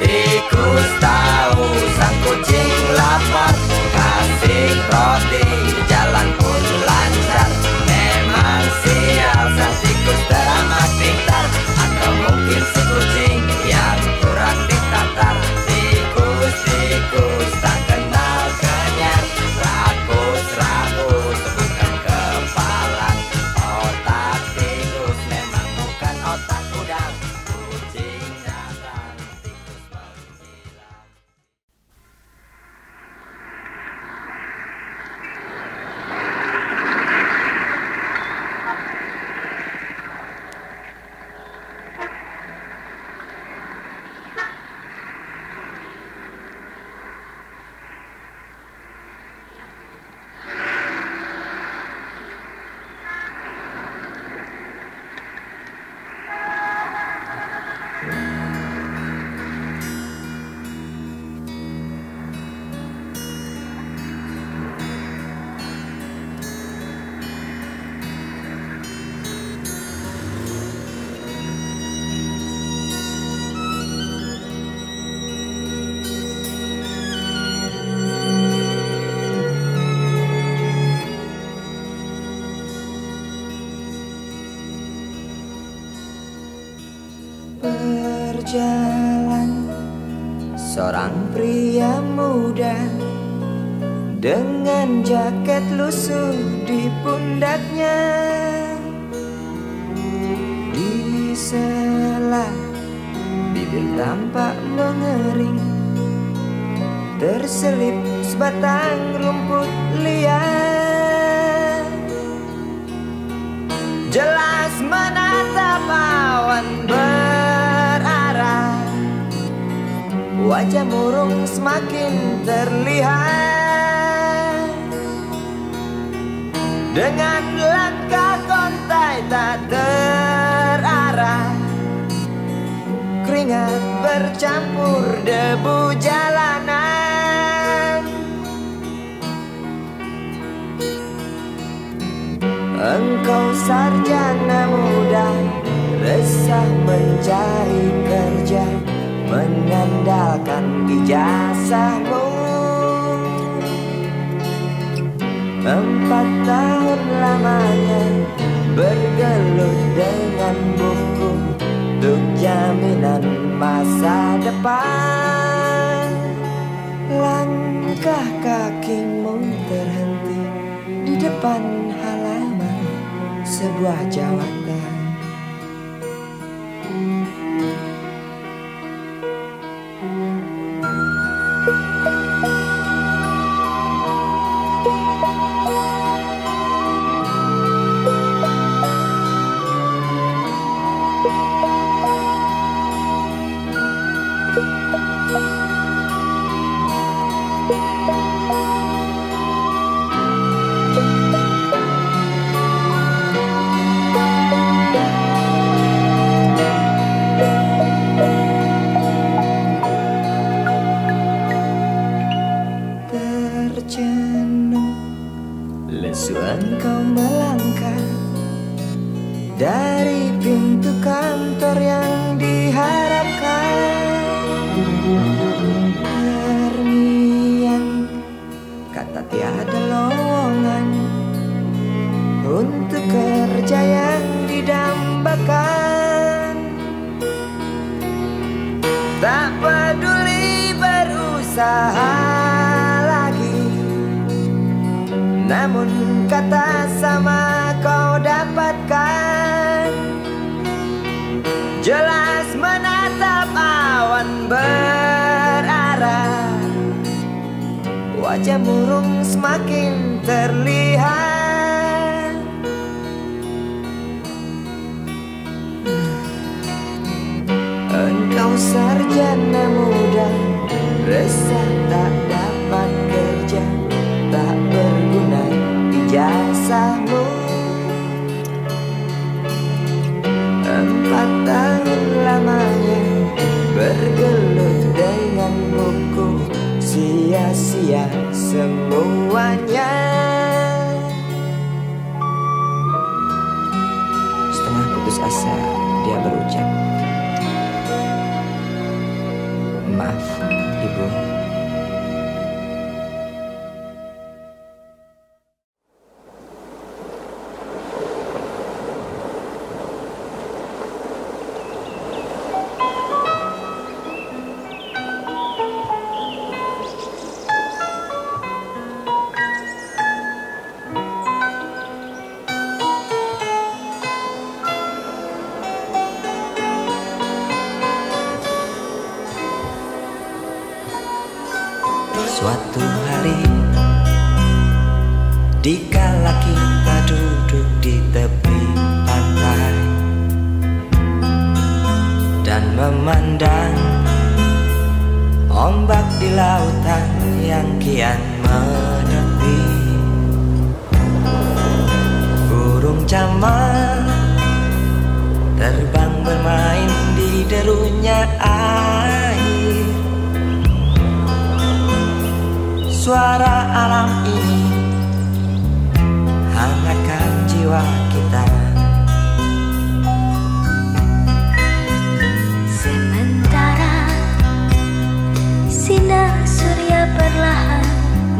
A: Tikus tahu sang kucing lapar, kasih roti, jalan pun lancar. Memang sial sang tikus teramat pintar, atau mungkin si kucing yang kurang ditatar. Tikus-tikus tak kenal kenyang, rakus-rakus bukan kepalan. Otak tikus memang bukan otak udang. Kucing datang, tikus menghilang.
B: Berjalan seorang pria muda dengan jaket lusuh di pundaknya. Di sela bibir tampak mengering, terselip sebatang rumput liar. Jelas menatap awan berarah, wajah murung semakin terlihat. dengan langkah kontai tak terarah. Keringat bercampur debu jalanan. Engkau sarjana muda, resah mencari kerja, mengandalkan ijazahmu. 4 tahun lamanya bergelut dengan buku untuk jaminan masa depan. Langkah kakimu terhenti di depan halaman sebuah jawatan. Lesu engkau melangkah dari pintu kantor yang diharapkan. Terngiang kata tiada lowongan untuk kerja yang didambakan. Tak peduli berusaha lagi, namun kata sama kau dapatkan. Jelas menatap awan berarah, wajah murung semakin terlihat. Engkau sarjana muda, resah tak dapat kerja, tak berguna ijazahmu. 4 tahun lamanya bergelut dengan buku, sia-sia semuanya. Setengah putus asa dia berucap, "Maaf, Ibu." Suatu hari, dikala kita duduk di tepi pantai dan memandang ombak di lautan yang kian menepi, burung camar terbang bermain di derunya air. Suara alam ini hangatkan jiwa kita.
D: Sementara sinar surya perlahan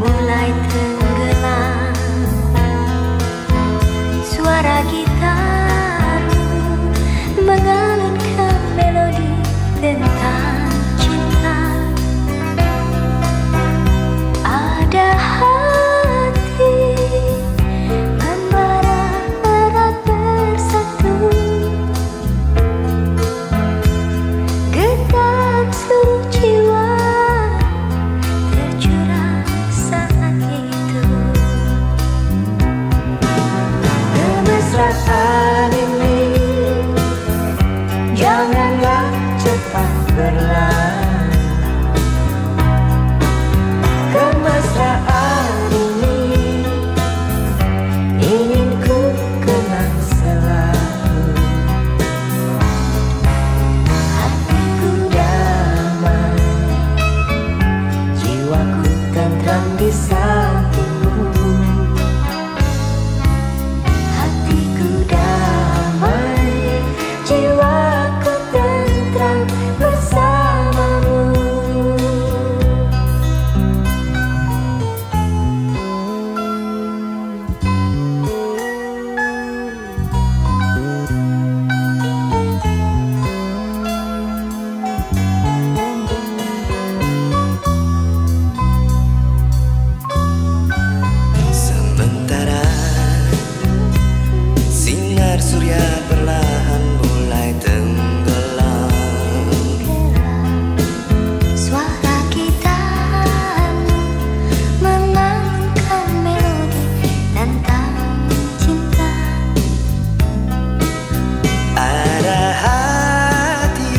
D: mulai tenggelam, suara gitar mengalunkan melodi tentang cinta. Ada hati membara erat
B: surya perlahan mulai tenggelam.
D: Suara gitarmu memainkan melodi tentang cinta.
B: Ada hati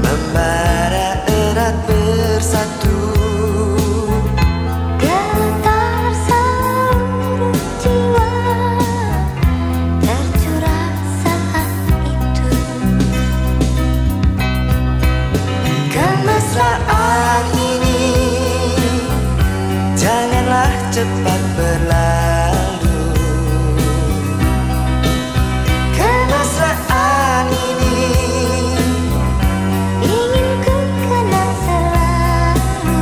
B: membara erat bersatu.
D: Getar seluruh jiwa tercurah saat itu.
B: Kemesraan ini janganlah cepat berlalu. Kemesraan ini
D: Ingin ku kenang selalu.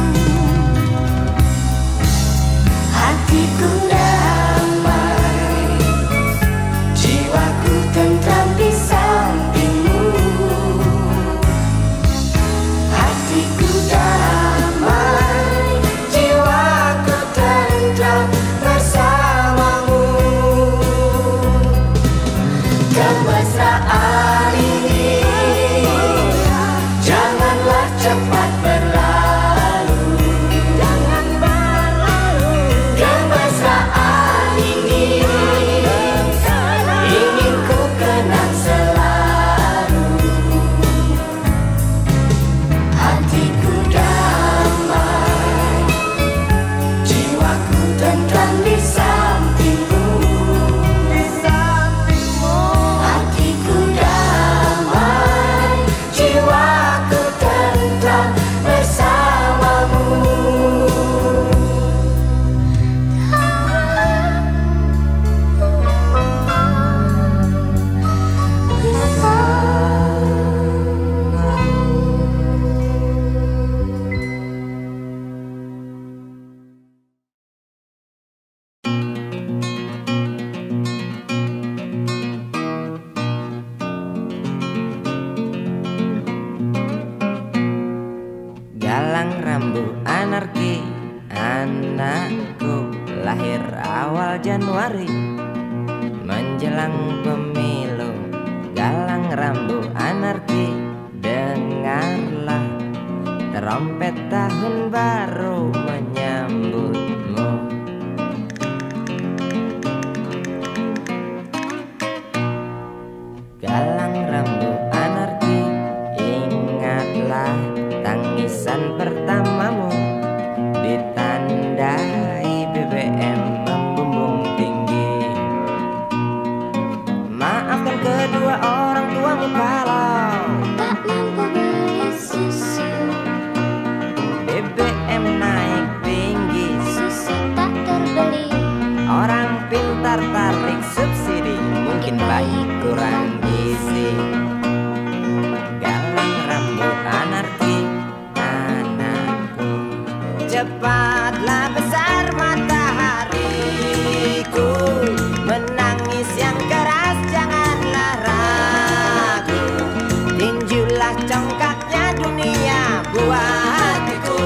D: Hatiku damai,
B: jiwaku tentram di sampingmu.
D: hatiku damai,
B: Jiwaku tentram bersamamu. Kemesraan ini janganlah cepat berlalu. Jangan berlalu. Kemesraan ini ingin ku kenang selalu. Hatiku damai, jiwaku tentram di sampingmu. Hatiku damai, jiwaku tentram bersamamu.
A: Galang rambu anarki, anakku lahir awal Januari menjelang pemilu. Galang rambu anarki, dengarlah trompet tahun baru menyambutmu. Galang rambu anarki, ingatlah tangisan pertamamu ditandai BBM membumbung tinggi. Maafkan kedua orang tuamu kalau
D: tak mampu beli susu.
A: BBM naik tinggi.
D: Susu tak terbeli,
A: Orang pintar tarik subsidi, mungkin bayi kurang gizi. Galang rambu anarki, anakku, cepatlah besar matahariku. Menangis yang keras janganlah ragu. Tinjulah congkaknya dunia buat hatiku.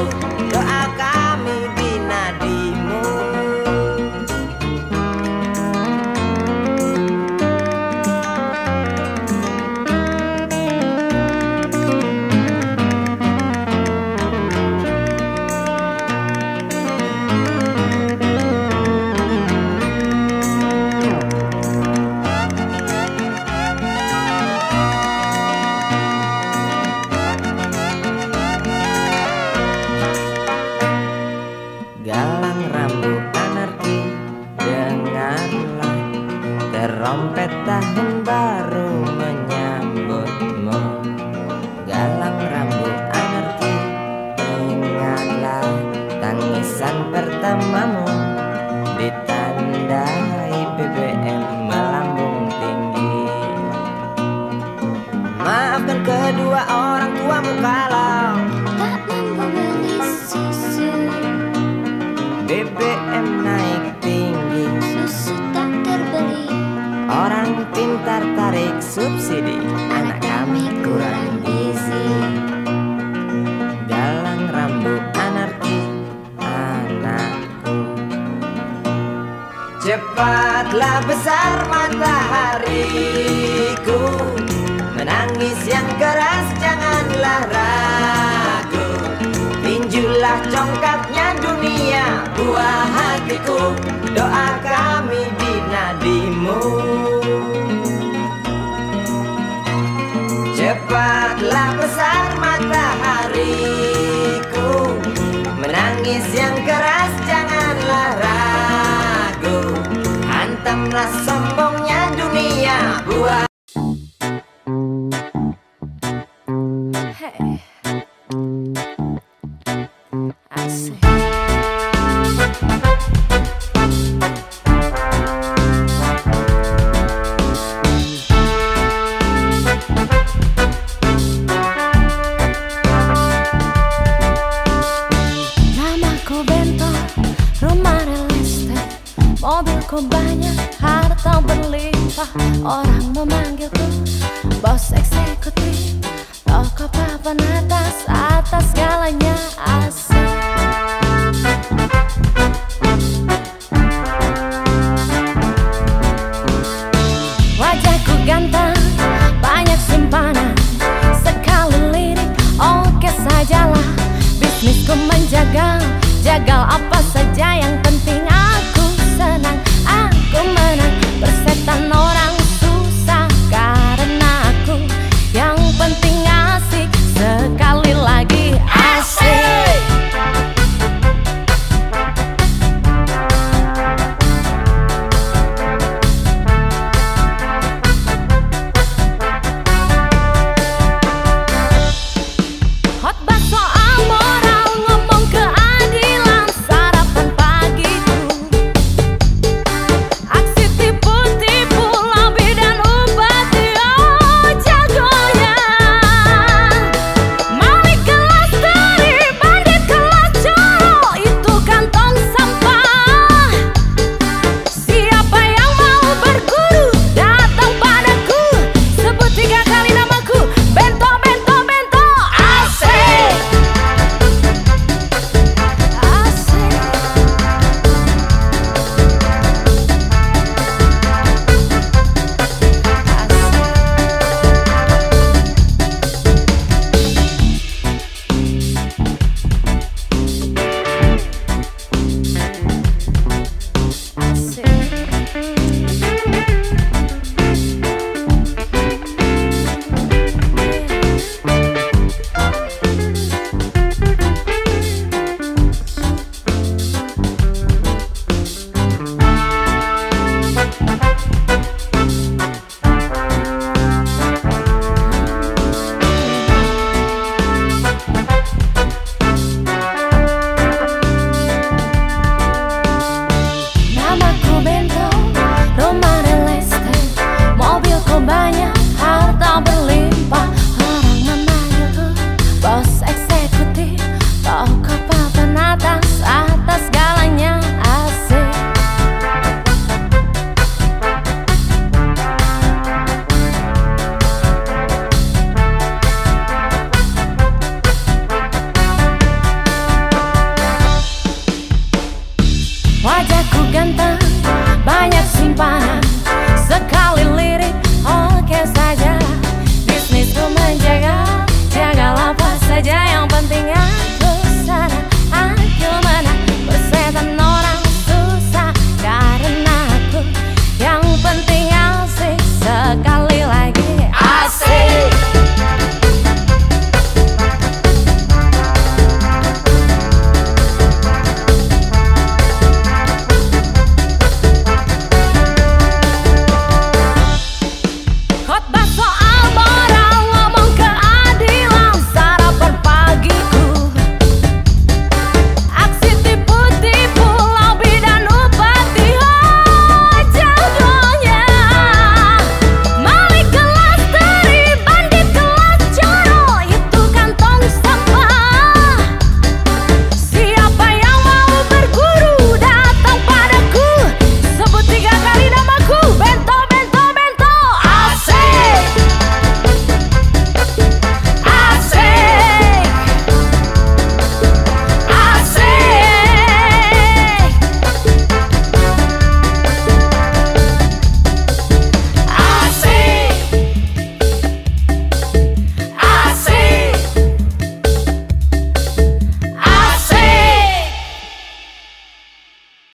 A: Doa kami di nadimu. Galang rambu anarki, dengarlah trompet tahun baru menyambutmu. Galang rambu anarki, ingatlah tangisan pertamamu ditandai BBM melambung tinggi. Maafkan kedua orang tuamu kalau
D: tak mampu beli susu.
A: BBM naik tinggi.
D: Susu tak terbeli,
A: Orang pintar tarik subsidi, anak kami kurang gizi. Galang rambu anarki, anakku, cepatlah besar matahari. buah hatiku, doa kami di nadimu. Cepatlah besar matahariku, menangis yang keras janganlah ragu, hantamlah sombongnya dunia buah.
C: Hey. Asik. Namaku Bento, rumah real estate, mobilku banyak, harta berlimpah. Orang memanggilku bos eksekutif, toko papan atas segalanya asik. Wajahku ganteng, banyak simpanan, sekali lirik oke sajalah. Bisnisku menjagal, jagal apa saja, yang penting aku senang, aku menang. Persetan orang susah karena aku, yang penting asik, sekali lagi asik. Khotbah soal moral, ngomong keadilan, sarapan pagiku. Aksi tipu-tipu, lobby dan upati, oh jagonya. Malik kelas teri, bandit kelas coro, itu kantong sampah. Siapa yang mau berguru, datang padaku, sebut 3 kali namaku, Bento, Bento, Bento. Asik, asik. Namaku Bento, rumah real estate, mobilku banyak,